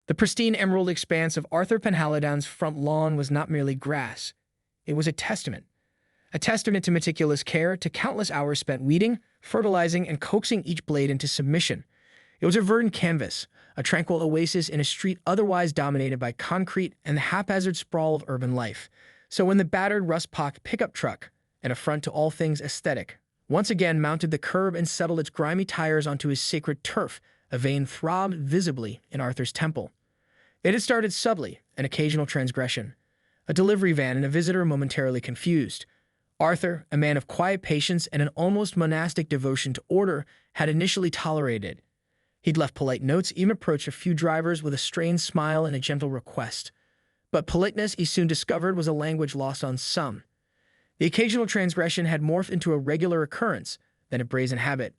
The pristine emerald expanse of Arthur Penhaligon's front lawn was not merely grass. It was a testament. A testament to meticulous care, to countless hours spent weeding, fertilizing, and coaxing each blade into submission. It was a verdant canvas, a tranquil oasis in a street otherwise dominated by concrete and the haphazard sprawl of urban life. So when the battered, rust-pocked pickup truck, an affront to all things aesthetic, once again mounted the curb and settled its grimy tires onto his sacred turf, a vein throbbed visibly in Arthur's temple. It had started subtly, an occasional transgression. A delivery van and a visitor momentarily confused. Arthur, a man of quiet patience and an almost monastic devotion to order, had initially tolerated it. He'd left polite notes, even approached a few drivers with a strained smile and a gentle request. But politeness, he soon discovered, was a language lost on some. The occasional transgression had morphed into a regular occurrence, then a brazen habit.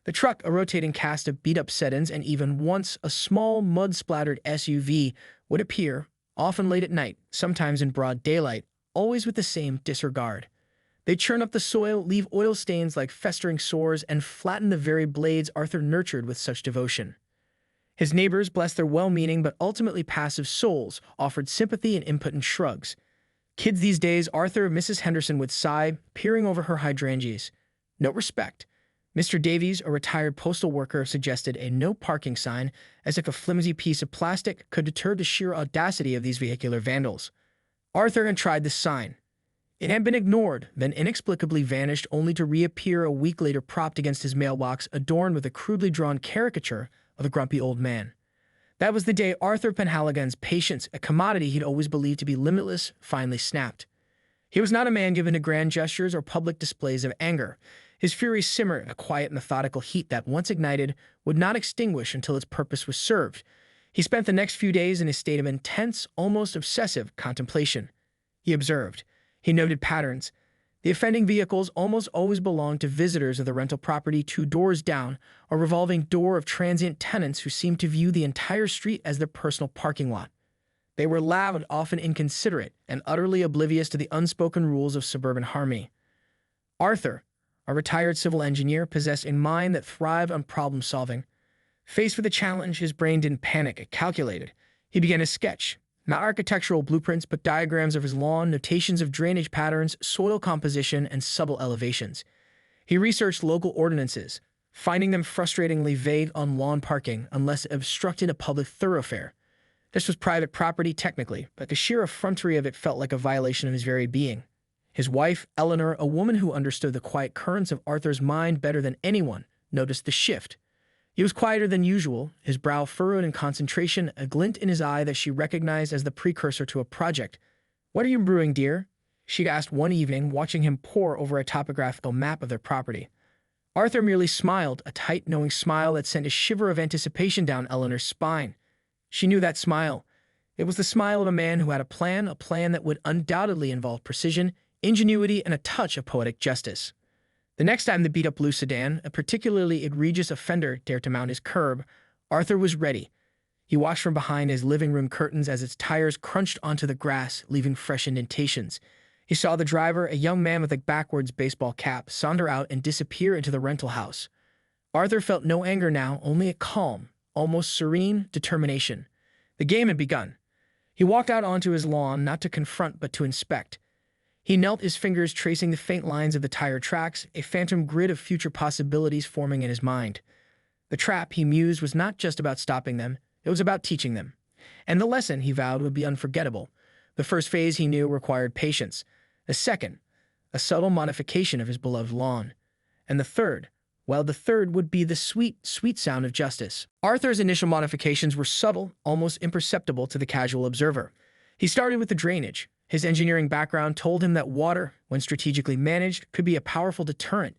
The truck, a rotating cast of beat-up sedans, and even once a small, mud-splattered SUV, would appear, often late at night, sometimes in broad daylight, always with the same disregard. They churn up the soil, leave oil stains like festering sores, and flatten the very blades Arthur nurtured with such devotion. His neighbors, bless their well-meaning but ultimately passive souls, offered sympathy and impotent shrugs. Kids these days, Arthur, Mrs. Henderson would sigh, peering over her hydrangeas. No respect. Mr. Davies, a retired postal worker, suggested a no parking sign, as if a flimsy piece of plastic could deter the sheer audacity of these vehicular vandals. Arthur had tried the sign. It had been ignored, then inexplicably vanished, only to reappear a week later propped against his mailbox, adorned with a crudely drawn caricature of a grumpy old man. That was the day Arthur Penhaligon's patience, a commodity he'd always believed to be limitless, finally snapped. He was not a man given to grand gestures or public displays of anger. His fury simmered, a quiet, methodical heat that, once ignited, would not extinguish until its purpose was served. He spent the next few days in a state of intense, almost obsessive contemplation. He observed. He noted patterns. The offending vehicles almost always belonged to visitors of the rental property 2 doors down, a revolving door of transient tenants who seemed to view the entire street as their personal parking lot. They were loud, often inconsiderate, and utterly oblivious to the unspoken rules of suburban harmony. Arthur, a retired civil engineer, possessed a mind that thrived on problem-solving. Faced with a challenge, his brain didn't panic, it calculated. He began to sketch. Not architectural blueprints, but diagrams of his lawn, notations of drainage patterns, soil composition, and subtle elevations. He researched local ordinances, finding them frustratingly vague on lawn parking unless it obstructed a public thoroughfare. This was private property technically, but the sheer effrontery of it felt like a violation of his very being. His wife, Eleanor, a woman who understood the quiet currents of Arthur's mind better than anyone, noticed the shift. He was quieter than usual, his brow furrowed in concentration, a glint in his eye that she recognized as the precursor to a project. "What are you brewing, dear?" she asked one evening, watching him pore over a topographical map of their property. Arthur merely smiled, a tight, knowing smile that sent a shiver of anticipation down Eleanor's spine. She knew that smile. It was the smile of a man who had a plan that would undoubtedly involve precision, ingenuity, and a touch of poetic justice. The next time the beat-up blue sedan, a particularly egregious offender, dared to mount his curb, Arthur was ready. He watched from behind his living room curtains as its tires crunched onto the grass, leaving fresh indentations. He saw the driver, a young man with a backwards baseball cap, saunter out and disappear into the rental house. Arthur felt no anger now, only a calm, almost serene determination. The game had begun. He walked out onto his lawn, not to confront but to inspect. He knelt, his fingers tracing the faint lines of the tire tracks, a phantom grid of future possibilities forming in his mind. The trap, he mused, was not just about stopping them, it was about teaching them. And the lesson, he vowed, would be unforgettable. The first phase, he knew, required patience. The second, a subtle modification of his beloved lawn. And the third would be the sweet, sweet sound of justice. Arthur's initial modifications were subtle, almost imperceptible to the casual observer. He started with the drainage. His engineering background told him that water, when strategically managed, could be a powerful deterrent.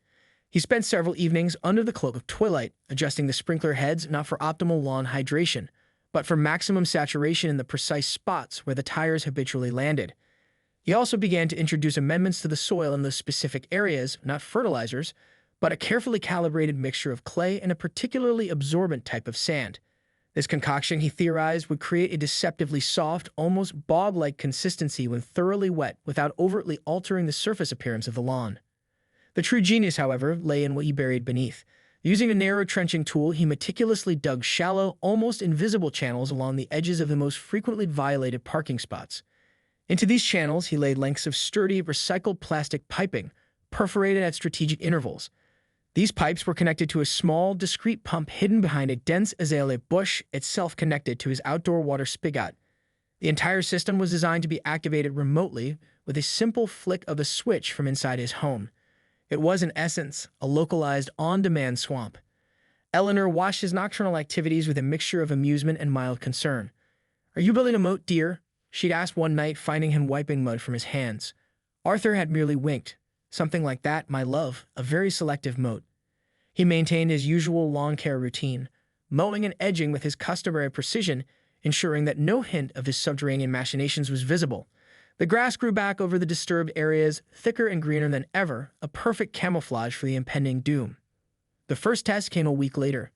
He spent several evenings under the cloak of twilight, adjusting the sprinkler heads not for optimal lawn hydration, but for maximum saturation in the precise spots where the tires habitually landed. He also began to introduce amendments to the soil in those specific areas, not fertilizers, but a carefully calibrated mixture of clay and a particularly absorbent type of sand. This concoction, he theorized, would create a deceptively soft, almost bog-like consistency when thoroughly wet without overtly altering the surface appearance of the lawn. The true genius, however, lay in what he buried beneath. Using a narrow trenching tool, he meticulously dug shallow, almost invisible channels along the edges of the most frequently violated parking spots. Into these channels, he laid lengths of sturdy, recycled plastic piping, perforated at strategic intervals. These pipes were connected to a small, discreet pump hidden behind a dense azalea bush, itself connected to his outdoor water spigot. The entire system was designed to be activated remotely with a simple flick of a switch from inside his home. It was, in essence, a localized, on-demand swamp. Eleanor watched his nocturnal activities with a mixture of amusement and mild concern. "Are you building a moat, dear?" she'd asked one night, finding him wiping mud from his hands. Arthur had merely winked. "Something like that, my love, a very selective moat." He maintained his usual lawn care routine, mowing and edging with his customary precision, ensuring that no hint of his subterranean machinations was visible. The grass grew back over the disturbed areas, thicker and greener than ever, a perfect camouflage for the impending doom. The first test came a week later.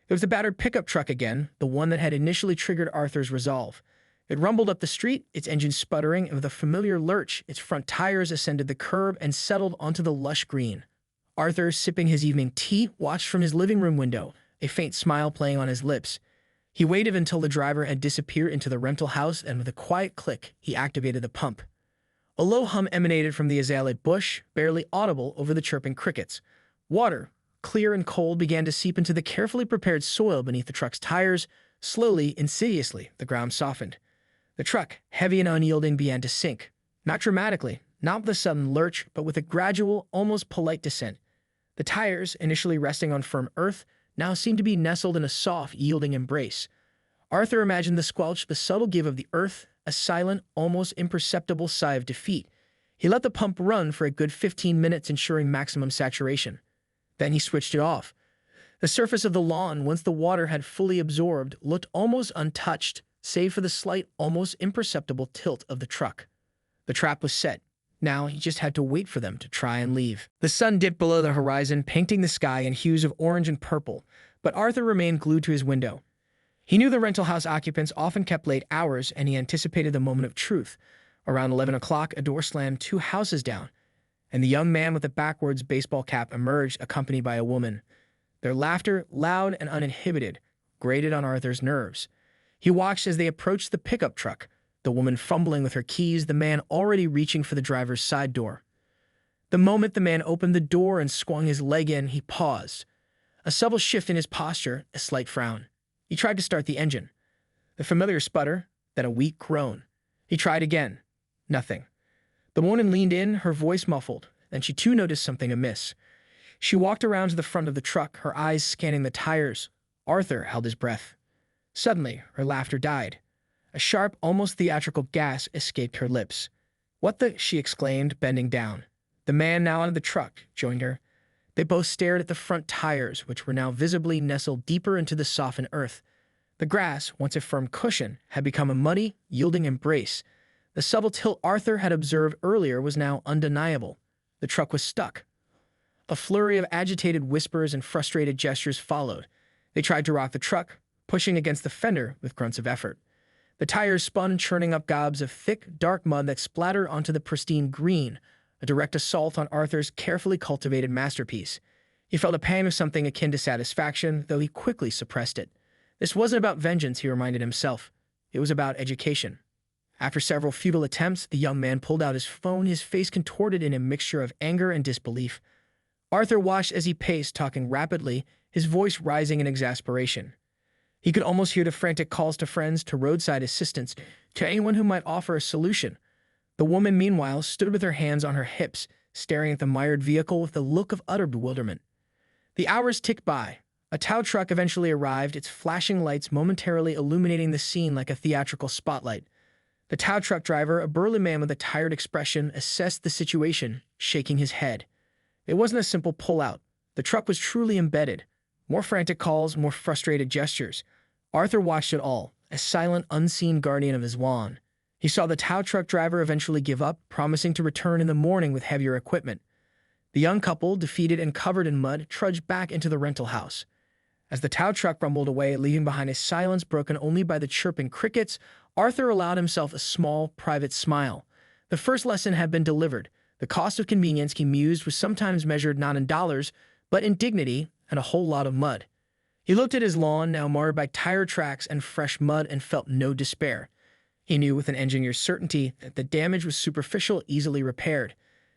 It was the battered pickup truck again, the one that had initially triggered Arthur's resolve. It rumbled up the street, its engine sputtering, and with a familiar lurch, its front tires ascended the curb and settled onto the lush green. Arthur, sipping his evening tea, watched from his living room window, a faint smile playing on his lips. He waited until the driver had disappeared into the rental house, and with a quiet click, he activated the pump. A low hum emanated from the azalea bush, barely audible over the chirping crickets. Water, clear and cold, began to seep into the carefully prepared soil beneath the truck's tires. Slowly, insidiously, the ground softened. The truck, heavy and unyielding, began to sink. Not dramatically, not with a sudden lurch, but with a gradual, almost polite descent. The tires, initially resting on firm earth, now seemed to be nestled in a soft, yielding embrace. Arthur imagined the squelch, the subtle give of the earth, a silent, almost imperceptible sigh of defeat. He let the pump run for a good 15 minutes, ensuring maximum saturation. Then he switched it off. The surface of the lawn, once the water had fully absorbed, looked almost untouched, save for the slight, almost imperceptible tilt of the truck. The trap was set. Now he just had to wait for them to try and leave. The sun dipped below the horizon, painting the sky in hues of orange and purple, but Arthur remained glued to his window. He knew the rental house occupants often kept late hours, and he anticipated the moment of truth. Around 11 o'clock, a door slammed 2 houses down, and the young man with the backwards baseball cap emerged, accompanied by a woman. Their laughter, loud and uninhibited, grated on Arthur's nerves. He watched as they approached the pickup truck, the woman fumbling with her keys, the man already reaching for the driver's side door. The moment the man opened the door and swung his leg in, he paused. A subtle shift in his posture, a slight frown. He tried to start the engine. The familiar sputter, then a weak groan. He tried again. Nothing. The woman leaned in, her voice muffled. Then she too noticed something amiss. She walked around to the front of the truck, her eyes scanning the tires. Arthur held his breath. Suddenly, her laughter died. A sharp, almost theatrical gasp escaped her lips. "What the?" she exclaimed, bending down. The man, now out of the truck, joined her. They both stared at the front tires, which were now visibly nestled deeper into the softened earth. The grass, once a firm cushion, had become a muddy, yielding embrace. The subtle tilt Arthur had observed earlier was now undeniable. The truck was stuck. A flurry of agitated whispers and frustrated gestures followed. They tried to rock the truck, pushing against the fender with grunts of effort. The tires spun, churning up gobs of thick, dark mud that splattered onto the pristine green, a direct assault on Arthur's carefully cultivated masterpiece. He felt a pang of something akin to satisfaction, though he quickly suppressed it. This wasn't about vengeance, he reminded himself. It was about education. After several futile attempts, the young man pulled out his phone, his face contorted in a mixture of anger and disbelief. Arthur watched as he paced, talking rapidly, his voice rising in exasperation. He could almost hear the frantic calls to friends, to roadside assistance, to anyone who might offer a solution. The woman, meanwhile, stood with her hands on her hips, staring at the mired vehicle with a look of utter bewilderment. The hours ticked by. A tow truck eventually arrived, its flashing lights momentarily illuminating the scene like a theatrical spotlight. The tow truck driver, a burly man with a tired expression, assessed the situation, shaking his head. It wasn't a simple pull-out. The truck was truly embedded. More frantic calls, more frustrated gestures. Arthur watched it all, a silent, unseen guardian of his lawn. He saw the tow truck driver eventually give up, promising to return in the morning with heavier equipment. The young couple, defeated and covered in mud, trudged back into the rental house. As the tow truck rumbled away, leaving behind a silence broken only by the chirping crickets, Arthur allowed himself a small, private smile. The first lesson had been delivered. The cost of convenience, he mused, was sometimes measured not in dollars, but in dignity, and a whole lot of mud. He looked at his lawn, now marred by tire tracks and fresh mud, and felt no despair. He knew with an engineer's certainty that the damage was superficial, easily repaired.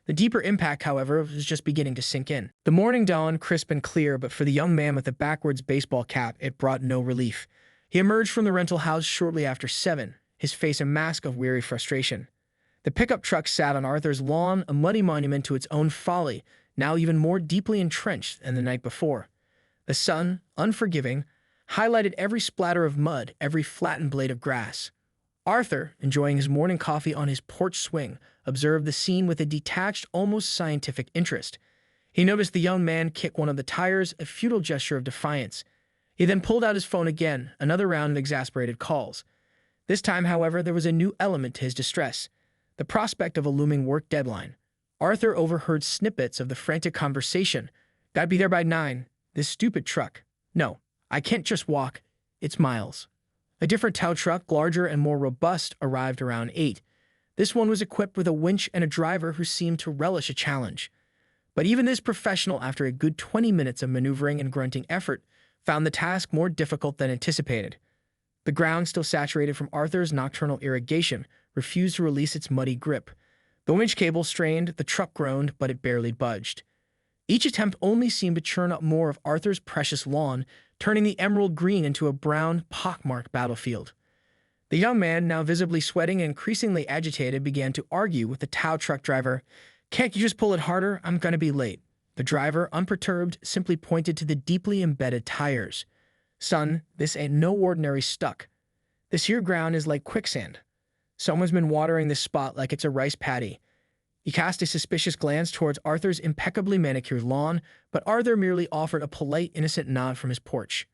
The deeper impact, however, was just beginning to sink in. The morning dawned crisp and clear, but for the young man with the backwards baseball cap, it brought no relief. He emerged from the rental house shortly after 7, his face a mask of weary frustration. The pickup truck sat on Arthur's lawn, a muddy monument to its own folly, now even more deeply entrenched than the night before. The sun, unforgiving, highlighted every splatter of mud, every flattened blade of grass. Arthur, enjoying his morning coffee on his porch swing, observed the scene with a detached, almost scientific interest. He noticed the young man kick one of the tires, a futile gesture of defiance. He then pulled out his phone again, another round of exasperated calls. This time, however, there was a new element to his distress, the prospect of a looming work deadline. Arthur overheard snippets of the frantic conversation. "Gotta be there by 9. This stupid truck. No, I can't just walk. It's miles." A different tow truck, larger and more robust, arrived around 8. This one was equipped with a winch and a driver who seemed to relish a challenge. But even this professional, after a good 20 minutes of maneuvering and grunting effort, found the task more difficult than anticipated. The ground, still saturated from Arthur's nocturnal irrigation, refused to release its muddy grip. The winch cable strained, the truck groaned, but it barely budged. Each attempt only seemed to churn up more of Arthur's precious lawn, turning the emerald green into a brown, pockmarked battlefield. The young man, now visibly sweating and increasingly agitated, began to argue with the tow truck driver. "Can't you just pull it harder? I'm gonna be late." The driver, unperturbed, simply pointed to the deeply embedded tires. "Son, this ain't no ordinary stuck. This here ground is like quicksand. Someone's been watering this spot like it's a rice paddy." He cast a suspicious glance towards Arthur's impeccably manicured lawn, but Arthur merely offered a polite, innocent nod from his porch.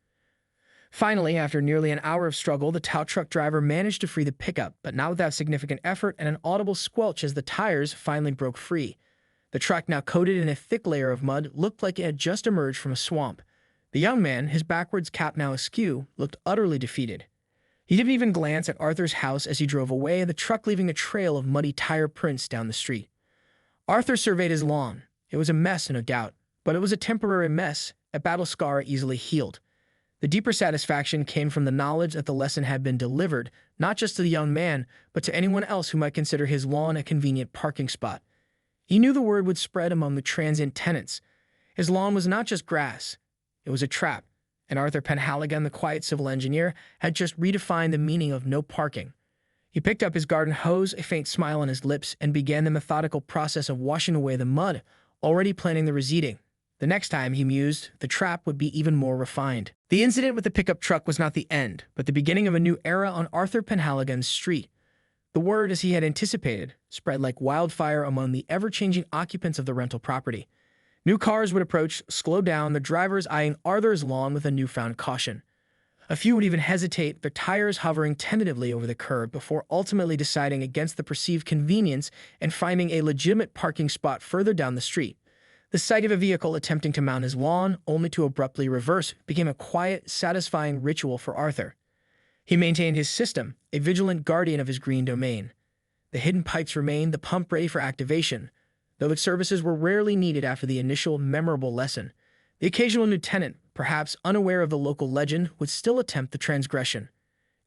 Finally, after nearly an hour of struggle, the tow truck driver managed to free the pickup, but not without significant effort and an audible squelch as the tires finally broke free. The truck, now coated in a thick layer of mud, looked like it had just emerged from a swamp. The young man, his backwards cap now askew, looked utterly defeated. He didn't even glance at Arthur's house as he drove away, the truck leaving a trail of muddy tire prints down the street. Arthur surveyed his lawn. It was a mess, no doubt, but it was a temporary mess, a battle scar easily healed. The deeper satisfaction came from the knowledge that the lesson had been delivered, not just to the young man, but to anyone else who might consider his lawn a convenient parking spot. He knew the word would spread among the transient tenants. His lawn was not just grass. It was a trap, and Arthur Penhaligon, the quiet civil engineer, had just redefined the meaning of no parking. He picked up his garden hose, a faint smile on his lips, and began the methodical process of washing away the mud, already planning the reseeding. The next time, he mused, the trap would be even more refined. The incident with the pickup truck was not the end, but the beginning of a new era on Arthur Penhaligon's street. The word, as he had anticipated, spread like wildfire among the ever-changing occupants of the rental property. New cars would approach, slow down, the drivers eyeing Arthur's lawn with a newfound caution. A few would even hesitate, their tires hovering tentatively over the curb before ultimately deciding against the perceived convenience and finding a legitimate parking spot further down the street. The sight of a vehicle attempting to mount his lawn, only to abruptly reverse, became a quiet, satisfying ritual for Arthur. He maintained his system, a vigilant guardian of his green domain. The hidden pipes remained, the pump ready for activation, though its services were rarely needed after the initial memorable lesson. The occasional new tenant, perhaps unaware of the local legend, would still attempt the transgression.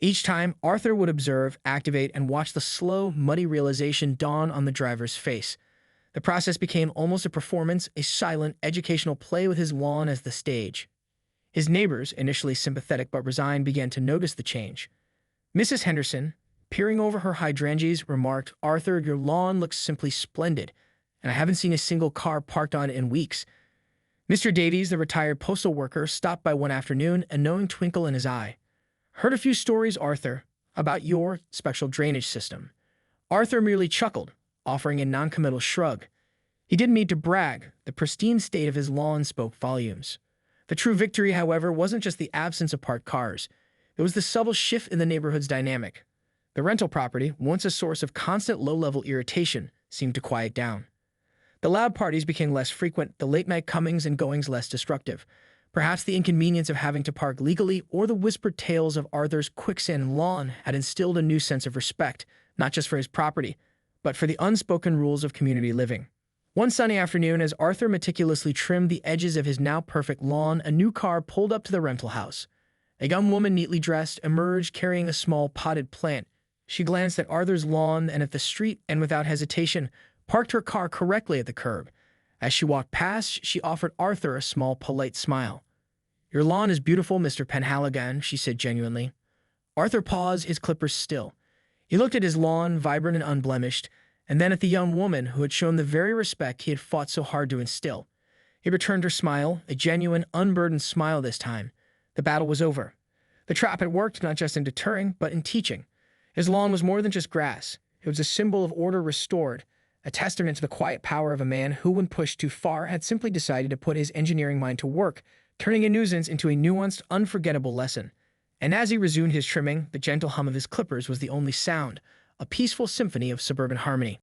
Each time, Arthur would observe, activate, and watch the slow, muddy realization dawn on the driver's face. The process became almost a performance, a silent, educational play with his lawn as the stage. His neighbors, initially sympathetic but resigned, began to notice the change. Mrs. Henderson, peering over her hydrangeas, remarked, "Arthur, your lawn looks simply splendid, and I haven't seen a single car parked on it in weeks." Mr. Davies, the retired postal worker, stopped by one afternoon, a knowing twinkle in his eye. "Heard a few stories, Arthur, about your special drainage system." Arthur merely chuckled, offering a noncommittal shrug. He didn't mean to brag. The pristine state of his lawn spoke volumes. The true victory, however, wasn't just the absence of parked cars. It was the subtle shift in the neighborhood's dynamic. The rental property, once a source of constant low-level irritation, seemed to quiet down. The loud parties became less frequent, the late-night comings and goings less destructive. Perhaps the inconvenience of having to park legally or the whispered tales of Arthur's quicksand lawn had instilled a new sense of respect, not just for his property, but for the unspoken rules of community living. One sunny afternoon, as Arthur meticulously trimmed the edges of his now perfect lawn, a new car pulled up to the rental house. A young woman, neatly dressed, emerged carrying a small potted plant. She glanced at Arthur's lawn and at the street and, without hesitation, parked her car correctly at the curb. As she walked past, she offered Arthur a small, polite smile. "Your lawn is beautiful, Mr. Penhaligon," she said genuinely. Arthur paused, his clippers still. He looked at his lawn, vibrant and unblemished, and then at the young woman who had shown the very respect he had fought so hard to instill. He returned her smile, a genuine, unburdened smile this time. The battle was over. The trap had worked, not just in deterring, but in teaching. His lawn was more than just grass. It was a symbol of order restored, a testament to the quiet power of a man who, when pushed too far, had simply decided to put his engineering mind to work, turning a nuisance into a nuanced, unforgettable lesson. And as he resumed his trimming, the gentle hum of his clippers was the only sound, a peaceful symphony of suburban harmony.